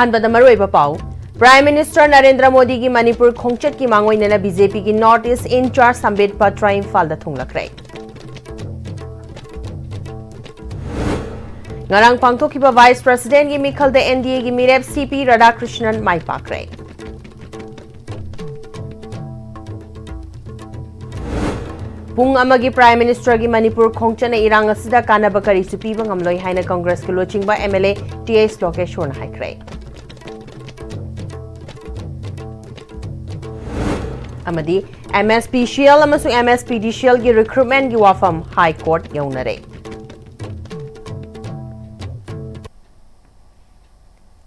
अहानबद मरुइबा पाउ prime minister Narendra Modi की मणिपुर खोंचत की मांगोइनना बीजेपी की north east in charge Sambit Patra Imphal दा थुंगलखरे ngarang pangthokiba vice president gi mikhal da NDA gi mirep CP Radhakrishnan maipakre Pung amagi Prime Minister gi Manipur khongchana irang asida kanaba kari su piba ngamloi haina Congress ki lochingba MLA TS Lokeshwar haikre amadi MSPCL amasung MSPDCL gi recruitment gi wafam High Court yaunare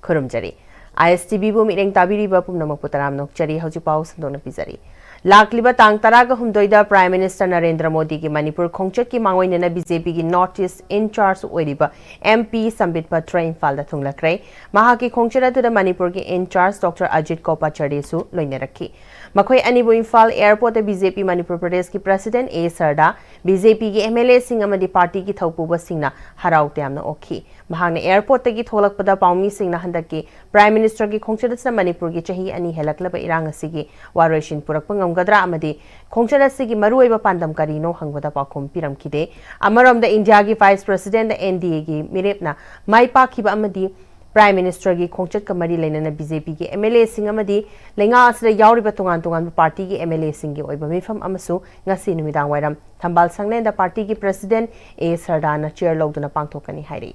खुरुमजरी ISTB बु मिरेंग ताबिरिबा पुमनमक पुतराम नोकचरी हौजि पाउ संदोन पिजरी लाखलिबा तांग तराग हुमदोइदा प्राइम मिनिस्टर नरेंद्र मोदी की मणिपुर खोंचत की मांगोइनना बीजेपी की नॉर्थ ईस्ट इंचार्ज ओइरिबा MP संबित पत्र इम्फाल दा थुंगलखरे महाकी खोंचत तुदा मणिपुर की इंचार्ज डॉक्टर अजित कोपाचरेसु लोइने रखी मखोई अनिबु इम्फाल एयरपोर्ट बीजेपी मणिपुर प्रदेश की प्रेसिडेंट A सरदा बीजेपी की MLA सिंह अमदी पार्टी की थौपुबा सिंहना हराउ त्यामना ओखी महाने एयरपोर्ट तगी थोलकपदा पाउमी सिंहना हंदकी प्राइम मिनिस्टर की खोंचत मणिपुर की चही अनि हेलकलबा इरांग असिगी वारोइशिन पुरकपंगम गदरा अमदी खोंचत असिगी मरुइबा पांदम करिनो हंगबदा पाखुम पिरमखिदे अमरमदा इंडिया की वाइस प्रेसिडेंट NDA की मिरेपना माइपाखिबा अमदी प्राइम मिनिस्टर की खोंचत कमरी लेना बीजेपी की MLA सिंह अमदी लेंगा असदा यावरिबा तोंगान तोंगान पार्टी की MLA सिंह की ओइबा मिफम अमसु ngasi नुमिदांग वाइरम थंबाल संगलेंदा पार्टी की प्रेसिडेंट A सरदाना चेयर लौदुना पांगथोकनी हाइरी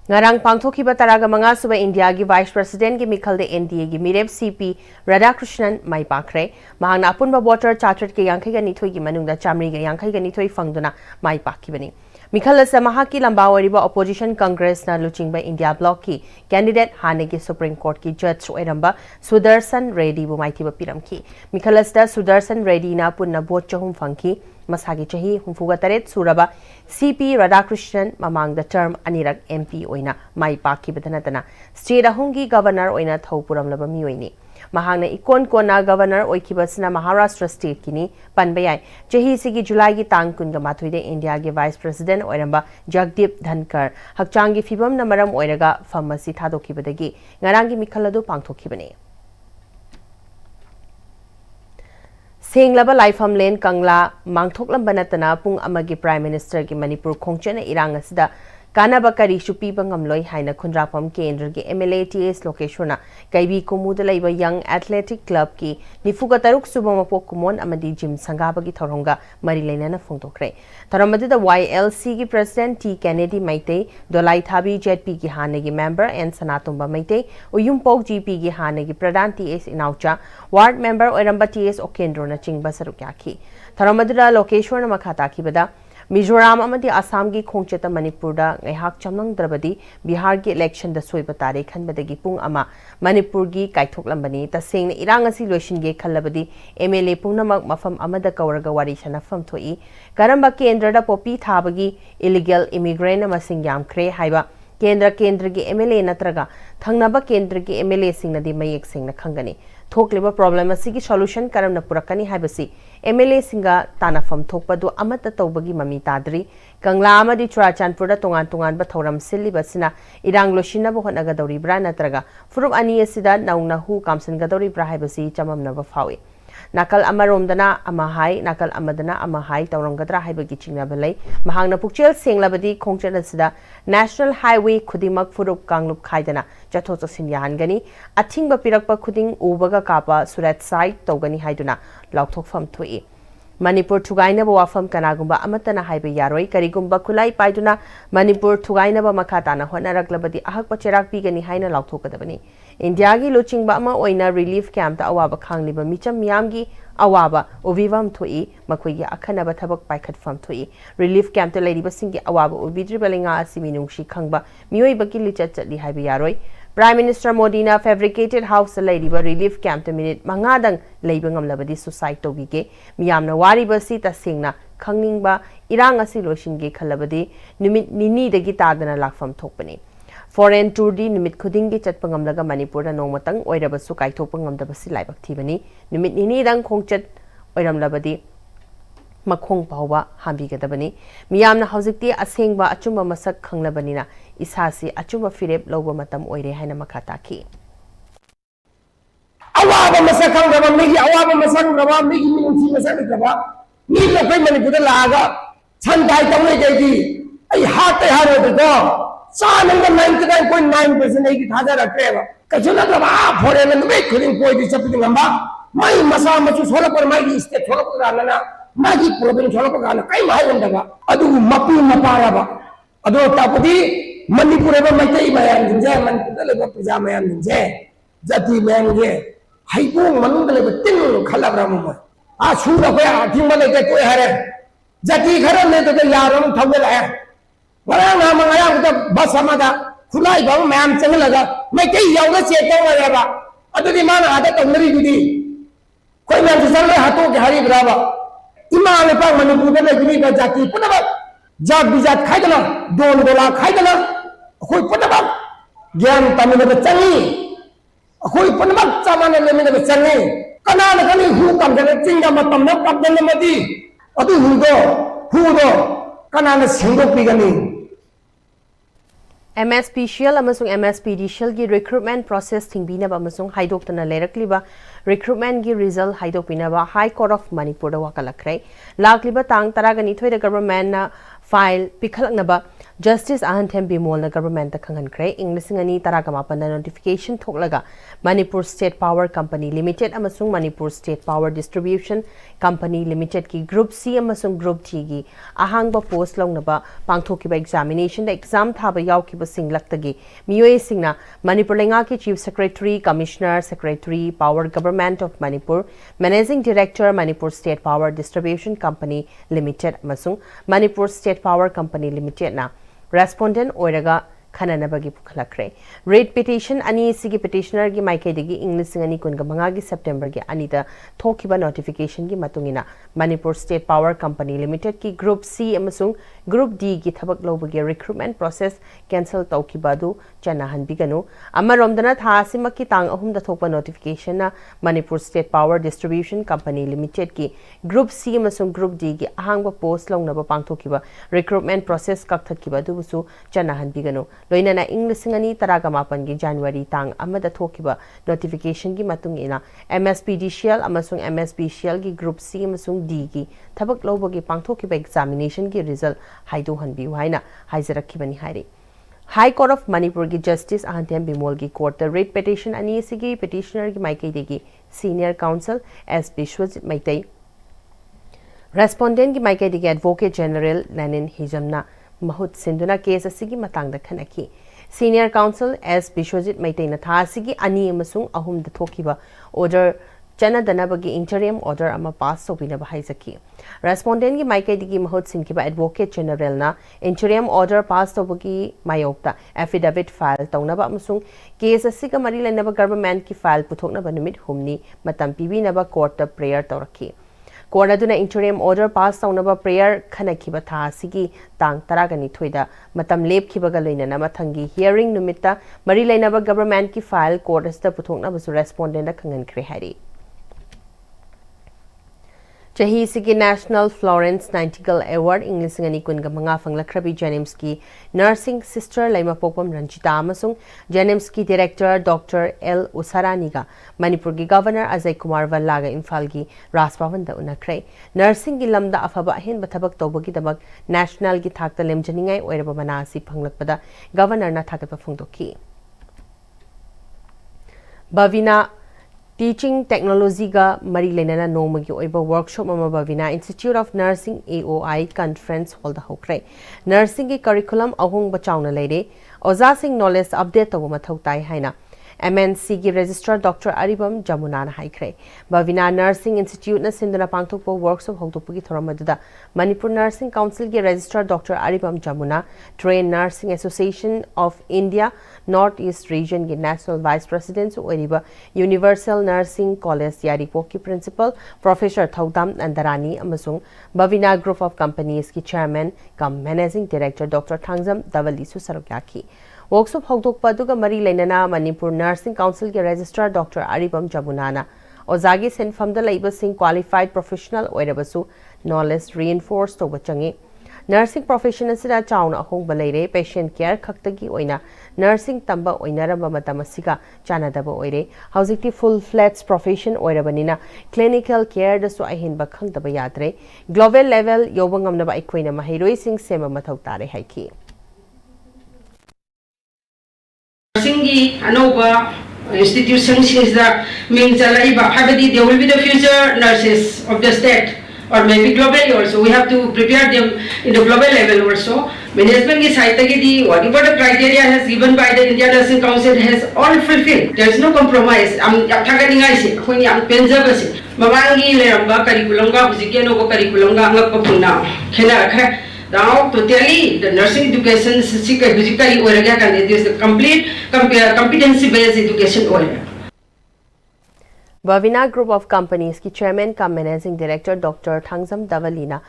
ngarang pangthokiba taraga manga suba India gi vice president gi mikhal de NDA gi mirep CP Radhakrishnan maipakre mahangna apunba voter chartered ke yankhai ga nithoi gi manungda chamri ga yankhai ga nithoi fangduna maipakibani mikhal asa mahaki lamba wariba opposition congress na luchingba India block ki candidate hane gi supreme court ki judge oiramba Sudarshan Reddy bu maithiba piramki mikhal asa Sudarshan Reddy na punna vote chahum fangki masagi chahi humfuga taret suraba CP Radhakrishnan mamang the term anirak MP oina mai paki badanatana state ahungi governor oina thaupuram laba mi oini mahangna ikon kona governor oikibasna Maharashtra state kini panbayai chahi sigi July gi tang kunga mathuide India gi vice president oiramba Jagdeep Dhankar hakchangi fibam na maram oiraga pharmacy thadokibadagi ngarangi mikhaladu pangthokibane Senglaba Laifam Lane Kangla Mangthoklam Banatana Pung Amagi Prime Minister ki Manipur Khongchana irang asida kanaba kari shupi bangamloi haina khunrapam kendra ki MLA TS Lokeshwar kaibi komuda laiba young athletic club ki nifuga taruk subama pokumon amadi gym sangaba ki thoronga mari leinana phongtokre tharamadi da YLC ki president T Kennedy Maitei Dolai Thabi JP ki hane ki member and Sanatumba Maitei Uyumpok GP ki hane ki pradhan TS Inaucha ward member oiramba TS Okendro na chingba sarukyaki tharamadi da Lokeshwar na makhata ki bada Mizoram amadi Assam ki khongcheta Manipur da ngaihak chamnang drabadi Bihar ki election da soiba tare khanbadagi pung ama Manipur gi kaithoklambani taseng irang asi loishin ge khallabadi MLA pungnamak mafam amada kawraga wari sanafam thoi karamba kendra da popi thabagi illegal immigrant amasing yamkhre haiba kendra ki MLA natraga thangnaba kendra ki MLA singna di mayek singna khangani थोकलिबा problem असि solution करमना पुरकनी हाइबसी MLA सिंगा तानाफम थोकपदु अमत तौबगी mummy तादरी कंगला अमदि चुराचानपुर तोंगान तोंगान बथौरम सिल्लिबसिना इरांग लोशिना बहोनगदौरिब्रा नत्रगा फुरुप अनि असिदा नौना who कामसनगदौरिब्रा हाइबसी चममनबा फावे nakal amaromdana amahai nakal amadana amahai taurangadra haibagi chingnaba mahangna pukchel senglabadi khongchan asida national highway khudimak furup kanglup khaidana chatho chasin yahangani athingba pirakpa khuding ubaga kapa surat site tawgani haiduna laukthokfam thoi Manipur thugainaba wafam kanagumba amatana haiba yaroi karigumba khulai paiduna Manipur thugainaba makhatana honaraklabadi ahakpa cherak pigani haina lauthokadabani India gi luchingba ama oina relief camp ta awaba khangliba micham miyamgi awaba ovivam thoi makhoi gi akhanaba thabak paikhatfam thoi relief camp ta leiriba singgi awaba obidribalinga asiminungshi khangba mioi baki lichat chatli haiba yaroi Prime Minister Modi na fabricated house laiba relief camp to minute mangadang laibang amlabadi suicide to bige miyamna wari basi ta singna khangning irang asi loishinge khalabadi numit nini dagi tadana lakfam thokpani foreign tour di numit khudingi chatpangam laga Manipur da nongmatang oirabasu kaithopangam da basi laibak thibani numit nini dang khongchat oiram labadi makhong pauba hambi gadabani miyamna hojikti asengba achumba masak khanglabani na isasi achumba firep loba matam oire haina makata ki awaba masak khanglaba migi awaba masak raba migi minchi masak raba ni la kai Manipur da laga chandai tawle jegi ai hate haro do चानंग 99.9% की थाजा रखे हैं कचुला तो आप फोड़े में नहीं खुदिंग कोई भी सब दिन लंबा मैं मसा मचु छोड़ पर मैं स्टेट छोड़ पर गाना ना मैं की प्रोग्राम छोड़ पर गाना कई माह बंदा बा अदु मपी मपारा बा अदु तापति मणिपुर में मैं कई बयान दिंजे मणिपुर ले प्रजा बयान दिंजे जाति बयान दिंजे हाइपो मंगल ले तिन खला ब्राह्म में आ छूर पे आठी में ले कोई हरे जाति घर ने तो यारों थवे लाया वरना मंगाया तो बस हमारा खुलाई बाबू मैम चंग लगा मैं कई योगा चेता हूँ यार अदुदी मान आदत अंदरी जुदी कोई मैम चल रहे हाथों के हरी बराबर इमाम पर मणिपुर में जुदी का जाती पुनः जात बिजात खाई दला दोन बोला खाई दला कोई पुनः ज्ञान तमिल में चंगी कोई पुनः चामाने ले में चंगी कनाल कनी हु कम जने चिंगा मतम न कम जने मती अदु हु दो कनाल सिंगो पिगनी Pm-Istv amasung Pm-Istv gi recruitment process thingbina ba amasung haidoktana lerakliba recruitment gi result haidokpina ba High Court of Manipur da wakalakrai lakliba tang taragani thoi da government na file pikhalakna ba Justice Ahanthem Bimol na government da khangankrai inglisingani taragamapan na notification thoklaga Manipur State Power Company Limited amasung Manipur State Power Distribution Company Limited ki Group C amasung Group D gi ahangba post longna ba pangthokiba examination da exam thaba yawkiba singlaktage miyoi singna Manipur lenga ki Chief Secretary Commissioner Secretary Power Government of Manipur Managing Director Manipur State Power Distribution Company Limited amasung Manipur State Power Company Limited na respondent oiraga khananabagi pukhalakre rate petition ani sigi petitioner gi maikaidagi inglising ani kunga manga gi September gi anida thokiba notification gi matungina Manipur State Power Company Limited ki Group C amasung Group D gi thabak lobagi recruitment process cancel taukiba du chanahan biganu amaromdana tha simaki tang ahum da thokpa notification na Manipur State Power Distribution Company Limited ki Group C amasung Group D gi ahangba post longnaba pangthokiba recruitment process kakthakiba du busu chanahan biganu loinana inglising ani taragamapan gi January tang amada thokiba notification gi matungina Pm-Istv amasung Pm-Istv gi Group C amasung D gi thabak lobagi pangthokiba examination gi result haido hanbi haina haizarakibani hairi High Court of Manipur gi Justice Ahanthem Bimol gi court the writ petition ani sigi petitioner gi maikaidegi Senior Counsel S. Bishwajit Maitai respondent gi maikaidegi Advocate General Lenin Hijamna mahut sinduna case asigi matangda khanaki Senior Counsel S. Bishwajit Maitai na tha asigi ani amasung ahum da thokiba order chana danabagi interim order ama pass sobina bahai zaki respondent gi maikaidigi mahut sinkiba Advocate General na interim order pass sobagi mayokta affidavit file taunaba amasung case asiga mari lainaba government ki file puthoknaba numit humni matam pibinaba court ta prayer tawraki court aduna interim order pass taunaba prayer khanakiba tha asigi tang taragani thoida matam lepkhibaga loinana mathangi hearing numitta mari lainaba government ki file court asta puthoknaba su respondent da khangan kre hari Chahi sigi National Florence Nightingale Award English ngani kunga manga fanglakrabi Janimski Nursing Sister Laima Pokpam Ranjita amasung Janimski Director Dr. L. Usarani ga Manipur gi Governor Ajay Kumar Vallaga Imphal gi Raspavan da unakrai Nursing gi lamda afaba hin bathabak tobagi dabak National gi thakta lemjaningai oiraba manasi phanglakpada Governor na thakata phungdoki Bhavina Teaching Technology ga mari lenana nomagi oiba workshop mama Bhavina Institute of Nursing AOI Conference Hall da hokrai Nursing ki curriculum ahung bachauna leire oza sing knowledge update tawu mathau tai haina MNC की Registrar Dr. Aribam Jamuna na haikre. Bhavina Nursing Institute na sinduna pangthokpa workshop hongtokpagi thoram aduda Manipur Nursing Council की Registrar Dr. Aribam Jamuna, Trained Nursing Association of India North East Region की National Vice President ओरिबा Universal Nursing College Yaripok की Principal Professor Thaudam Andarani अमसुंग Bhavina Group of Companies की Chairman कम Managing Director Dr. Thangzam Davali su sarokya Workshop hongtokpa aduga mari leinana Manipur Nursing Council के Registrar Dr. Aribam Jamuna Ozagi senfamda laibasing qualified professional oirabasu knowledge reinforce toba changi Nursing profession asida chauna ahongba leire patient care khaktagi oina nursing tamba oinaramba matam asiga chanadaba oire hojikti full fledged profession oirabanina clinical care dasu ahinba khangdaba yadre global level yobangamnaba aikoina mahiroi sing sema mathau tare haiki Nursing gi anoba institutions is the means they will be the future nurses of the state or maybe globally also. We have to prepare them in the global level also. Management ki side whatever the criteria has given by the Indian Nursing Council has all fulfilled. There is no compromise. Mamangi leramba curriculum ga hujike no curriculum ga anga papuna khena now totally the nursing education hujikari oraga kan it is the complete competency based education order. Bhavina Group of Companies की Chairman का Managing Director Dr. Thangzam Davalina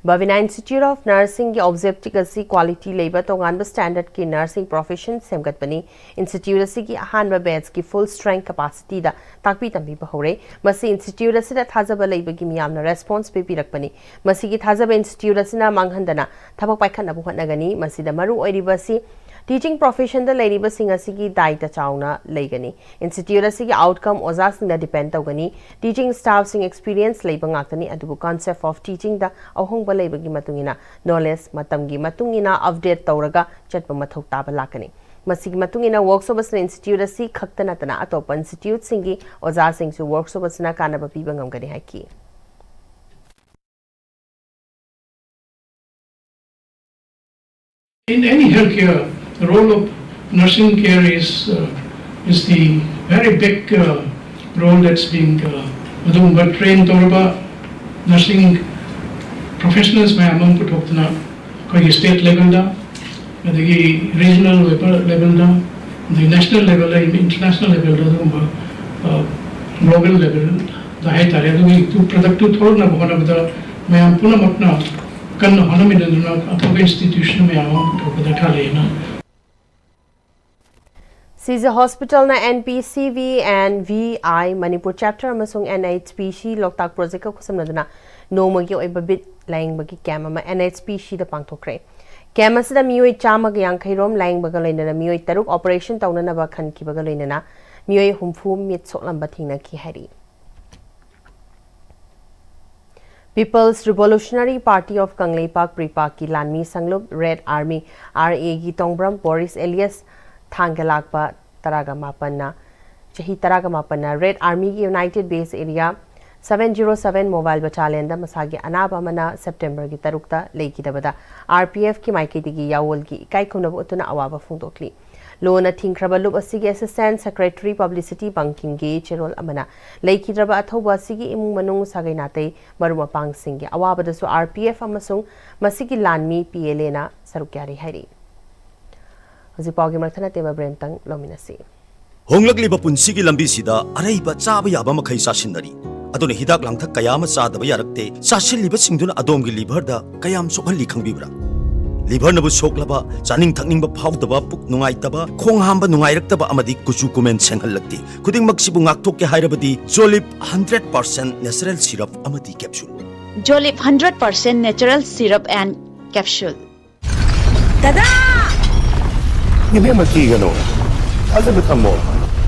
Bhavina Institute of Nursing की Obstetrics Quality Labor तोंगानबा Standard की Nursing Profession सेमगतपनी Institute असी की अहानबा beds की full strength capacity दा ताकपी तंबी बहोरे मसी Institute असी दा थाजबा लेबर की मियामना response पे पिरकपनी मसी की थाजबा Institute असी ना मांगहंदना थबक पाइखन अबु हटनगनी मसी दा मरु ओइरिबसी Teaching profession da lairiba sing asigi daita chauna leigani institute asigi outcome oza sing da depend tawgani teaching staff sing experience leiba ngaktani adubu concept of teaching da ahongba leiba gi matungina knowledge matam gi matungina update tawraga chatpa mathau taba lakani masigi matungina workshop asna institute asi khaktana tana atop institute singi oza sing su workshop asna kana ba piba ngamgani haki In any healthcare, the role of nursing care is the very big role that's being trained nursing professionals may among put up the state level da, the regional level da, the national level, international level da, global level the high area to productive thor na bhana bada may am puna matna kan hana midana atop institution may am put up the thale na Caesar Hospital na NPCV and VI Manipur chapter amasung NHPC Loktak project ka kusamnadana nomagi oiba bit laing bagi cam ama NHPC da pangthokre cam asida mioi chama ga yang khairom laing baga leinana mioi taruk operation tawnana ba khan ki baga leinana mioi humfu mit soklam bathingna ki hari People's Revolutionary Party of Kangleipak Pripak ki Lanmi Sanglup Red Army RA ki Tongbram Boris Elias Thangalakpa Taragamapanna Chahi Taragamapanna Red Army ki United Base Area 707 Mobile Battalion da masagi anaba mana September ki tarukta leiki dabada RPF ki maikiti ki yawol ki ikai kunab utuna awaba fungdokli Lona Thinkraba Lup asigi Assistant Secretary Publicity Banking Ge Cherol Amana leiki draba athoba asigi imung manung sagai natei maruma pang singi awaba dasu RPF amasung masigi lanmi PLA na sarukyari hari Hozipagi marthana tema brentang lominasi Honglakliba punsigi lambisida araiba chaba yaba makhai sasinari adone hidak langthak kayama chadaba yarakte sasilliba singduna adomgi liver da kayam sokhalli khangbibra liver nabu soklaba chaning thakningba phawdaba puk nungaitaba khong hamba nungairakaba amadi kuchu kumen senghallakti kuding maksibu ngakthok ke hairabadi Jolip 100% natural syrup amadi capsule Jolip 100% natural syrup and capsule Tada! Hindi magkigano. Alam mo tamo,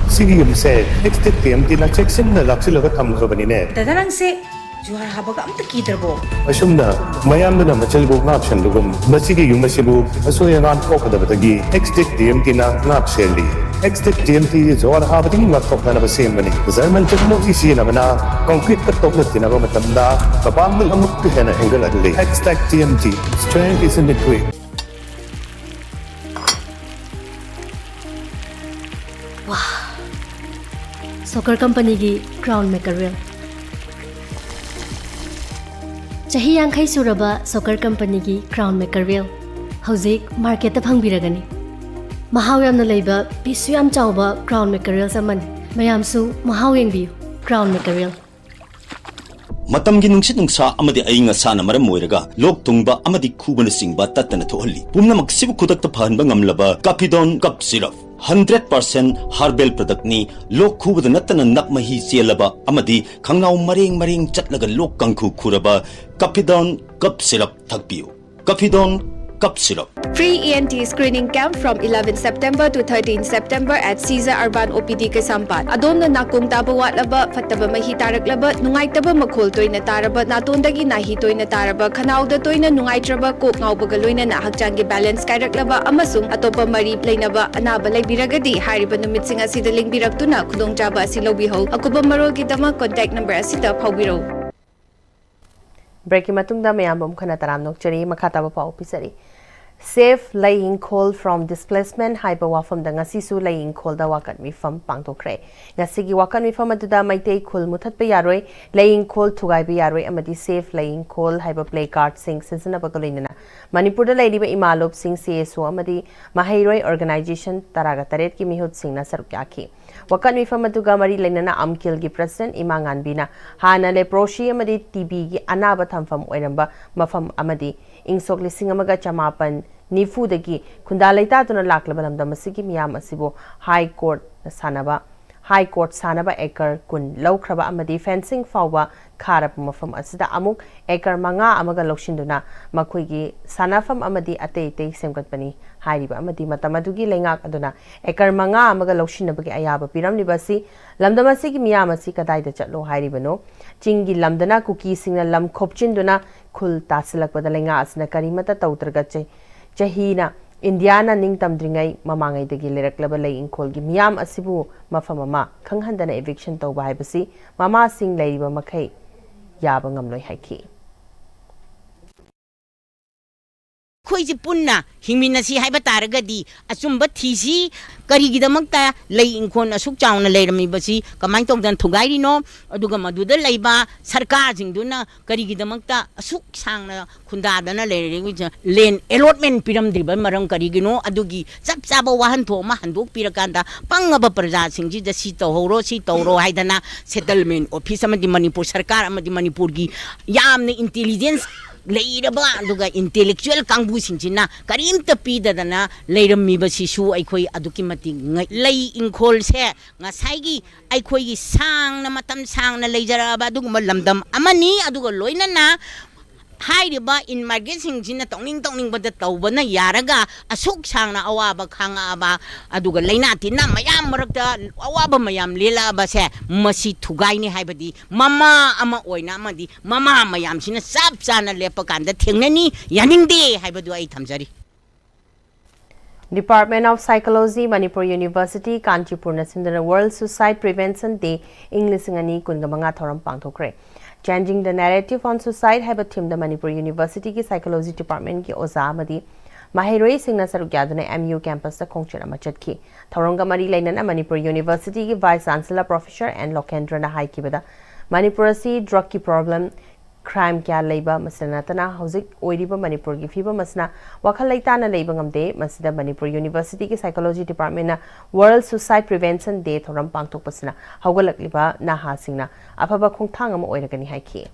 sige yung say, next time tinacheksin na laksila ka tamo ka banine. Tada lang si, juhar habaga ang takidrabo. Asum na, mayam na machalbo ngapsyan lugum, masige yung masibu, aso yung anpo ka dabatagi, next time tinangapsyali. Next time juhar habating ngaktok na nabasim bani. Zaman mo isi na mana, concrete katok na tinagamatanda, kapamil ang muktihan na hinggal adali. TMT, strength is in the quick. soccer company gi crown maker wheel chahi yankhai suraba soccer company gi crown maker wheel hauzik market ta phangbiragani mahaw yamna leiba pisu yam chawba crown maker wheel samani mayam su mahaw yengbiu crown maker wheel मतम की नुंगसित नुंगसा अमदि अइंग असाना मरम मोइरगा लोक तुंगबा अमदि खुबन सिंगबा तत्तन थोहल्ली पुमनमक सिबु खुदक फहनबा ngamlaba Capidon cup syrup 100% herbal product ni lok khubada natana nakmahi chelaba amadi khangnaw maring maring chatlaga lok kangkhu khuraba Capidon cup syrup thakpiu Capidon cup syrup Free ENT screening camp from 11 September to 13 September at Caesar Urban OPD Kesampat. Adom na nakung taba watlaba, fataba mahi taraklaba, nungay taba makhol toy na taraba, natondagi nahi toy na taraba, kanaw da toy na nungay traba, kok ngaw bagaloy na nahagjangi balance kayraklaba, amasung atopa mari play na ba, anabalay biragadi, hariba numit singa sidaling biragtuna, kudong jaba asilaw biho, akuba marol kitama, contact number asita, pawbiro. Breaking matungda mayambam kana taram nokchari makataba pa opisari. Safe laying call from displacement haiba wafam da ngasi su laying call da wakat mi fam pangtokre ngasi gi wakat mi fam aduda maitei khul muthat pe yaroi laying call thugai be yaroi amadi safe laying call haiba play card sing season abagolina Manipur da lady ba imalop sing CSO amadi mahairoi organization taraga taret ki mihut sing na sarukya ki wakat mi fam aduga mari lenana amkil gi president imangan bina hana le proshi amadi TB gi anaba thamfam oiramba mafam amadi Ingsok lising amaga chamapan nifu dagi kundalai ta tuna laklaba lamda masigi miyam asibo high court sanaba ekar kun laukraba amadi fencing fawba kharap mafam asida amuk ekar manga amaga lokshinduna makhoi sanafam amadi atei semgatpani hairiba amadi matamadugi lengak aduna ekar manga amaga lokshinabagi ayaba piramni basi lamda masigi miyam asi kadai da chatlo hairibano chingi lamdana kuki singna lam khopchinduna khul tasilak badalenga asna karimata tautraga chahina Indiana ning tamdringai mamangai dagi leraklaba laying call gi miyam asibu mafamama khanghandana eviction tawba haibasi mama sing leiba makhai yaba ngamloi haiki खोइजे पुन्ना हिंमिनसी हाइबा तारगदी अचुंबा थीसी करिगिदमक्ता लई इंखोन असुक चावना लेरमीबसी कमाइन तोंदन थुगाइरिनो अदुगा मदुदा लैबा सरकार जिंगदुना करिगिदमक्ता असुक सांगना खुंदादना लेरिगि लेन अलॉटमेंट पिरमद्रिबा मरम करिगिनो अदुगी चप चाबा वाहन थोमा हंदोक पिरकांदा पंगबा प्रजा सिंगजी दसी तौरो हाइदना सेटलमेंट ऑफिस अमदि मणिपुर सरकार अमदि मणिपुर की यामने इंटेलिजेंस लेरबा दुगा इंटेलेक्चुअल कांगबु सिंजिना करीमता पीददना लेरमीबसिसु अखोई अदुकी मति लई इंखोल से ngसाइगी अखोई सांगना मतम सांगना लेजराबा दुगुम लमदम अमनी अदुगा लोइनना हाइरिबा इन मार्केटिंग जिना तौनिंग बद तौबना यारगा असुक सांगना अवाबा खांगाबा अदुगा लेना तिना मयाम मरकता अवाबा मयाम लेलाबा से मसी थुगाइनी हाइबदी ममा अमा ओइना अमदी ममा मयाम सिना साप चाना लेपकांदा थेंगननी यानिंगदे हाइबदु आई थमजरी Department of Psychology, Manipur University, Kanchipur Nasindana World Suicide Prevention Day, English ngani kungamanga thoram pangthokre. Changing the narrative on suicide have a team the Manipur University ki Psychology Department ki Oza Amadi Mahiroi Singna Sarugyaduna MU campus the Kongchana Machatki. Thoronga Mari Lainana Manipur University ki Vice Chancellor Professor and Lokendra na Haikibada. Manipur si drug ki problem crime kya leiba masanatana hauzik oiriba Manipur ki fiba masna wakhalaitana leiba ngamde masida Manipur University ki Psychology Department na World Suicide Prevention Day thoram pangthok pasna haugalakliba na ha singna afaba khongthang ama oiragani haiki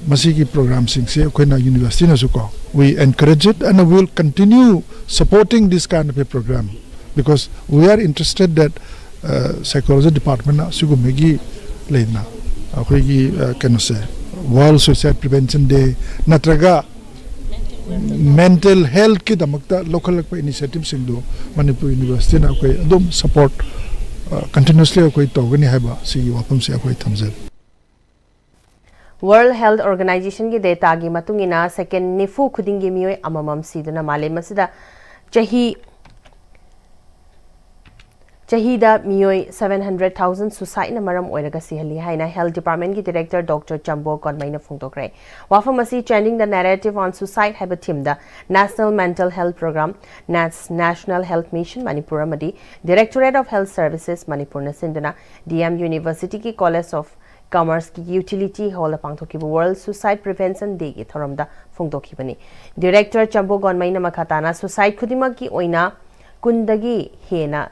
Masiki program singse koina university na suko we encourage it and we will continue supporting this kind of a program because we are interested that psychology department na sugo megi leina akhoi kano se world suicide prevention day natraga mental health ki damakta local initiative singdo Manipur University na akhoi adum support continuously akhoi togani haiba si wapam se akhoi thamjal World Health Organization ki data gi matungina second nifu khudingi mioi amamam siduna malem masida Chahida Mioi 700,000 suicide na maram oiraga sihali haina Health Department ki Director Dr. Chambo Konmaina Fungtokre. Wafamasi trending the narrative on suicide haba team the National Mental Health Program, National Health Mission Manipur amadi Directorate of Health Services Manipur na sindana DM University ki College of Commerce ki Utility Hall pangthokibu World Suicide Prevention Day ki thoramda fungtokibani. Director Chambo Konmaina makhatana suicide khudima ki oina kundagi hena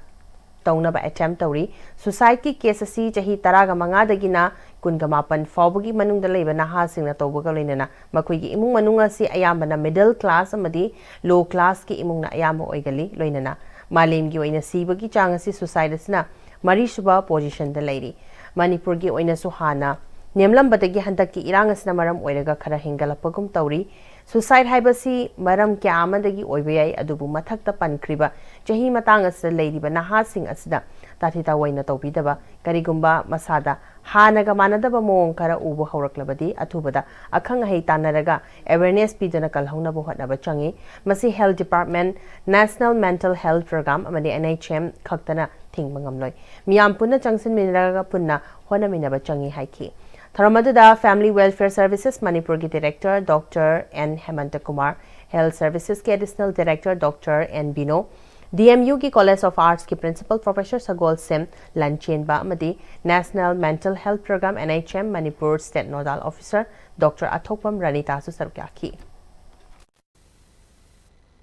Taunaba attempt tauri suicide ki case asi chahi taraga manga dagina kunga mapan fawbagi manung da leiba naha singna tawbaga loinana makoi gi imung manunga si ayamba na middle class amadi low class ki imung na ayamba oigali loinana malem gi oina sibagi chang asi suicide asna mari suba position da leiri Manipur gi oina suhana nemlam badagi handak ki irang asna maram oiraga khara hingalapagum tauri suicide haibasi maram kya amadagi oibeyai adubu mathakta pankriba chahi matang asda leiriba naha sing asda tathita waina tawbidaba karigumba masada hanaga manadaba mong kara ubu hawraklabadi athubada akhang hei tanaraga awareness pidana kalhongna bo hatnaba changi masi Health Department National Mental Health Program amadi NHM khaktana thingmangamloi miyam punna changsin minraga punna hona minaba changi haiki Tharamadada Family Welfare Services Manipur ki Director Dr. N. Hemanta Kumar, Health Services ki Additional Director Dr. N. Bino, DMU ki College of Arts ki Principal Professor Sagol Sim Lanchenba Amadi, National Mental Health Program NHM Manipur State Nodal Officer Dr. Athopam Ranita Susarkyaki.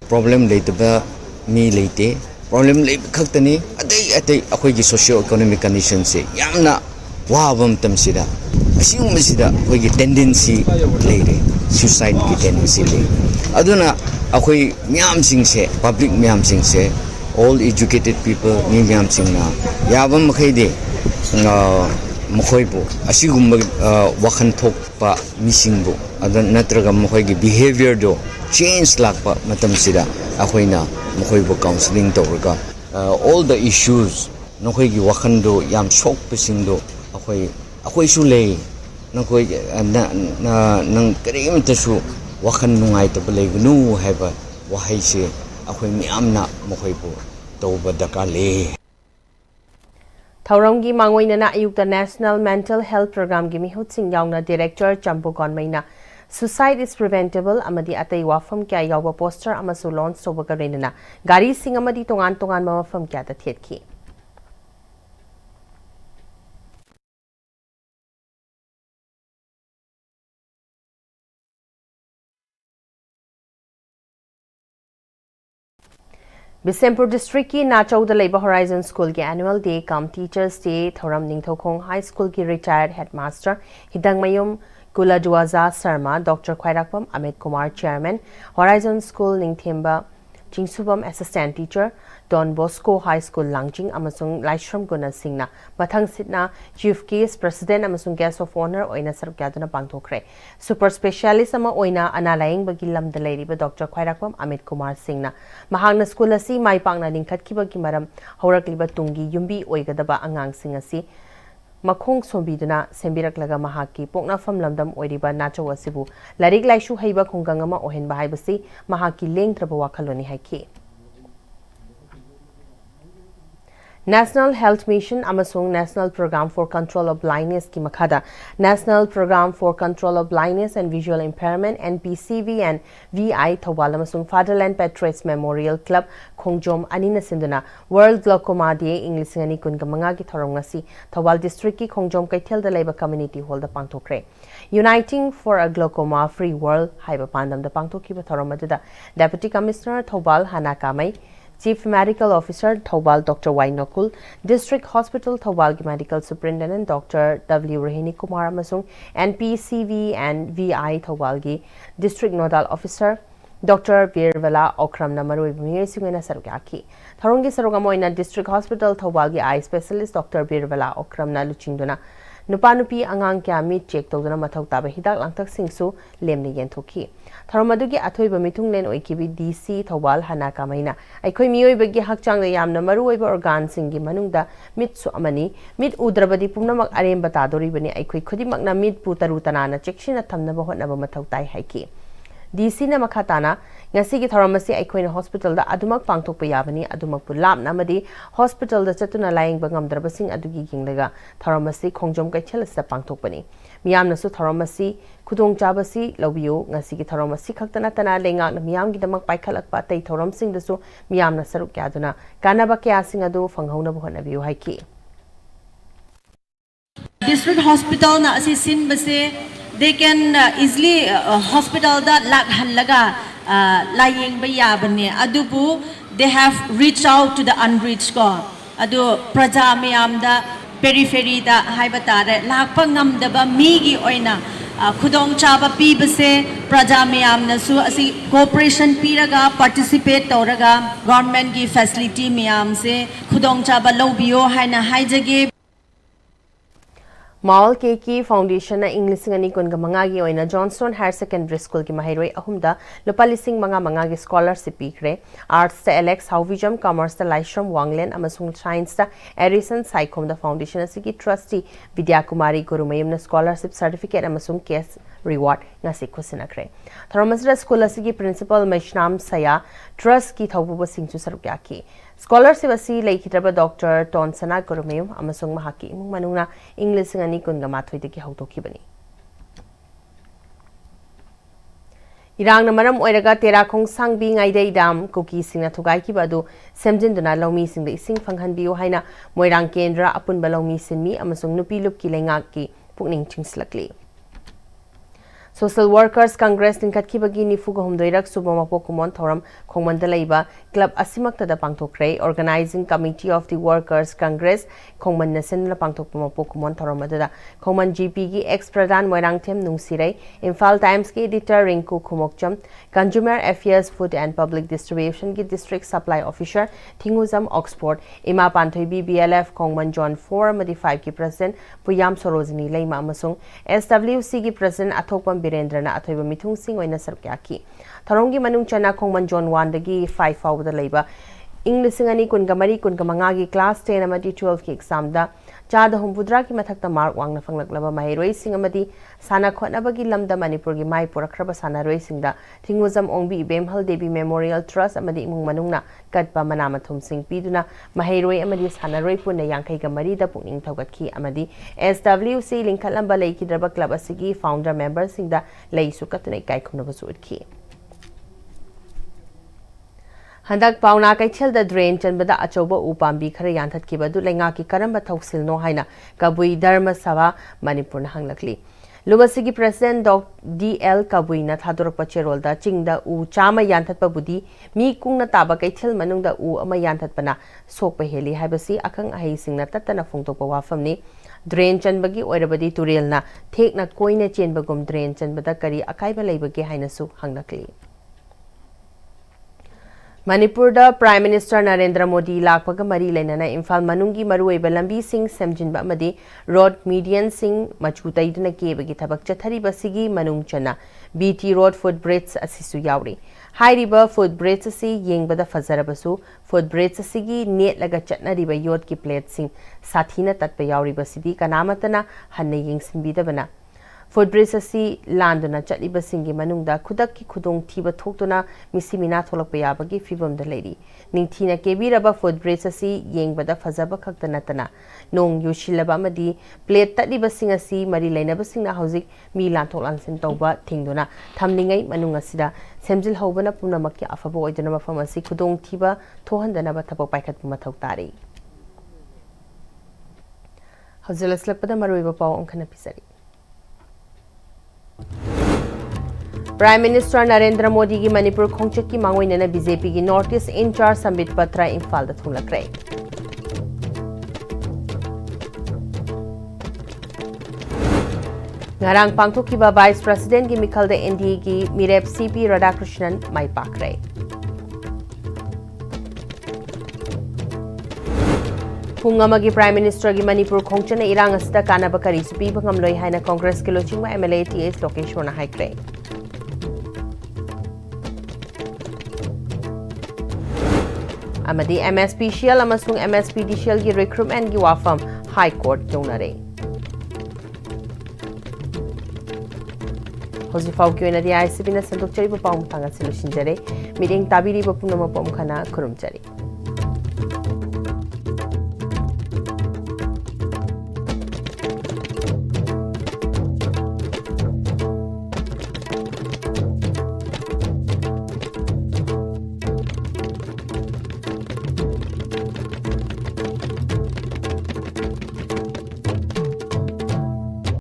Problem later me late. Problem late kaktani atay ako'y socio-economic conditions yamna wawam tamsida. Asing masida ako'y tendency late suicide ki tendency late. Aduna ako'y miyam singse public miyam singse all educated people ni miyam sing na yabam makayde makoy po asigum wakan thok pa missing po adun natraga makoy ki behavior do change lakpa matam sida ako'y na makoy po counseling to ka all the issues nakoy ki wakan do yam shock pasing do ako'y sulay nakoy nang karim tasu wakan nungay to balay gnu haba wahay si ako'y miyam na makoy po tawba dakali. Thauramgi mangoina na ayukta National Mental Health Program gi mihut sing yauna Director Champu Konmaina Suicide is preventable amadi atay wafam kya yawa poster amasu launch sobaga renana gari sing amadi tongan mawafam kya ta thetki Bisempur District ki Nachauda Labor Horizon School ki Annual Day cum Teachers Day Thoram Ningthokong High School ki Retired Headmaster Hidang Mayum Kuladuaza Sarma Dr. Khwairakpam Amit Kumar Chairman Horizon School Ningthemba Chingsubam Assistant Teacher Don Bosco High School Langjing amasung Laishram Guna Singna Mathang Sitna Chief Case President amasung Guest of Honor oina sarukaduna pangthokre Super Specialist ama oina analaying bagilam dalairiba Dr. Khwairakpam Amit Kumar Singna mahangna school asi mai pangna lingkhatkiba ki maram haurakliba tungi yumbi oigadaba angang sing asi Makhong sombiduna sembiraklaga mahaki pokna fam lamdam oiriba nacho asibu larik laishu haiba khongangama ohenba haibasi mahaki lengtraba wakhaloni haiki National Health Mission amasung National Program for Control of Blindness ki makhada National Program for Control of Blindness and Visual Impairment Pm-Istv and VI Thawal amasung Fatherland Patriots Memorial Club Khongjom anina sinduna World Glaucoma Day English ngani kun gamanga ki thorong ngasi Thawal District ki Khongjom Kaithel da Labor Community Hall da pangthokre Uniting for a Glaucoma Free World haiba pandam da pangthokiba thorong madada Deputy Commissioner Thawal Hanakamai Chief Medical Officer Thawal Dr. Y. Nokul, District Hospital Thawal Medical Superintendent Dr. W. Rohini Kumar Amasung, Pm-Istv and VI Thawal District Nodal Officer Dr. Birvala Okram Namaru Sungena Sarugaki. Tharungi Sarugamoina District Hospital Thawal Eye Specialist Dr. Birvala Okram na Luchingduna. Nupanupi angang kya meet check tawduna mathau taba hidak langtak singsu lemne yenthoki. Tharamadagi athoiba mitung len oikibi DC Thawal Hanakamaina. Aikoi miyoibagi hakchang da yamna maruoiba organ singi manungda mit su amani mit udrabadi pumnamak aremba tadoribani aikoi khudimagna mit pu tarutanana chekshina thamnaba hotnaba mathau tai haiki. DC na makhatana ngasi gi thoramasi aikoina hospital da adumak pangthokpa yabani adumak pulap namadi hospital da chatuna laying bangam drabasing adugi ginglaga thoramasi khongjom kaichelasa pangthokpani miyamna su thoramasi khudong chabasi lobiyo ngasi gi thoramasi khaktana tana lenga na miyam gi damak paikhalakpa tai thoram sing da su miyamna saruk yaduna kanaba kya sing adu fanghona bhona biu haiki District hospital na asisin base they can easily hospital that lakhan laga lying bayabane adubu they have reached out to the unreached ko adu praja mayam da periphery da haibatare lakpa ngamdaba migi oina khudong chaba pi base praja mayam na su asi cooperation piraga participate toraga government ki facility mayam se khudong chaba lobiyo haina haijage Mall Keki Foundation na English ngani kun gamangagi oina Johnstone Higher Secondary School ki mahiroi ahumda lupalising mga mangagi scholarship pikre Arts ta Alex Hauvijam Commerce ta Laishram Wanglen amasung Science ta Erison Saikom da Foundation asigi trustee Vidya Kumari Gurumayam na scholarship certificate amasung case reward ngasi kusinakre Tharamasra school asigi principal Meshnam Saya trust ki thaubu singchu sarukyaki Scholarship asi laikhitraba Dr. Tonsana Gurumayum amasung mahaki imung manungna English ngani kun gamathoi de ki hautokibani Irang na maram oiraga terakong sangbi ngaidai dam koki singna thugai ki badu semjinduna lomi singda ising phanghan biu haina moirang kendra apun balomi sinmi amasung nupi lup ki lengak ki pukning chingslakli Social Workers Congress Ninkatki Nifu Humdoirak Subamapo Kumon Thoram Kongmandalaiba Club Asimakta da Pangtokre Organizing Committee of the Workers Congress Kongman Nasen la Pangtokmapo Kumon Thoramadada Kongman GP gi ex Pradhan Moirangtem Nungsirei Imphal Times ki editor Rinku Kumokcham Consumer Affairs Food and Public Distribution ki District Supply Officer Thinguzam Oxford Ima Panthoibi BLF Kongman John 4 Madi 5 ki President Puyam Sorojini Leima Amasung SWC ki President Athokpam Birendrana athoiba mithung sing oina sarkyaki tharonggi manung chana Kongman John 1 dagi 5 fawda leiba English ngani kun gamari kun gamanga gi class 10 amati 12 ki exam da chada humbudra ki mathakta mark wangna fanglaklaba mahiroi sing amati sana khotna bagi lamda Manipur gi mai porakraba sana roi sing da thinguzam ongbi Bemhal Devi Memorial Trust amadi imung manungna katpa manama thum sing piduna mahiroi amadi sana roi punna yangkai gamari da pukning thogatki amadi SWC linkhalamba leikidraba club asigi founder member sing da leisu katnai kai khumna basu utki Handak pauna kaichel da drain chanbada achoba upambi khara yanthat ki badu lenga ki karamba thoksil no haina kabui dharma sabha Manipur na hanglakli Lumasigi President DL Kabui na thadorok pacherol da chingda u chama yanthat pa budi mi kungna taba kaichel manungda u ama yanthat pana sokpa heli haibasi akang ahi singna tatana phongtokpa wafamni drain chanbagi oirabadi turelna thekna koina chenbagum drain chanbada kari akaiba leibage haina su hanglakli Manipur da Prime Minister Narendra Modi lakpaga mari lainana Imphal manungi maruoiba lambi sing semjinba amadi road median sing machutai kebagi thabak chathariba sigi manung chana BT road footbridge asisu yauri hairiba footbridge asi yengbada fazarabasu footbridge asigi net laga chatnariba yot ki plate sing sathina tatpa yauri basidi kanamatana hanna yengsinbidabana Footbridge asi landuna chatliba singi manungda khudak ki khudong thiba thokduna misimina tholakpa yabagi fibam da leiri ningthina kebiraba footbridge asi yengbada fazaba khaktana tana nong yushilaba amadi plate tatliba sing asi mari lainaba singna hojik mi lanthok lansin tawba thingduna thamningai manung asida semjil hobana punamakki afaba oidana mafam asi khudong thiba thohandana ba thabak paikhat mathok tari hojelaslapada maruiba paw onkhana pisari Prime Minister Narendra Modi ki Manipur khongchak ki mangoinana BJP ki North East in charge Sambit Patra Imphal da thunglakre Ngarang pangthokiba Vice President ki Mikhal da NDA ki Mirep CP Radhakrishnan mai pakre Pungamagi Prime Minister ki Manipur khongchana irang asida kanaba kari supi bangamloi haina Congress ki lochingwa MLA TS Lokeshwarna haikre Amadi MSPCL amasung MSPDCL ki recruitment ki wafam High Court jonare Hojifau ki oina di ICB na sandok chari pa paung tanga silu sinjare. Meeting tabiri pa punama pa umkhana kurum chari.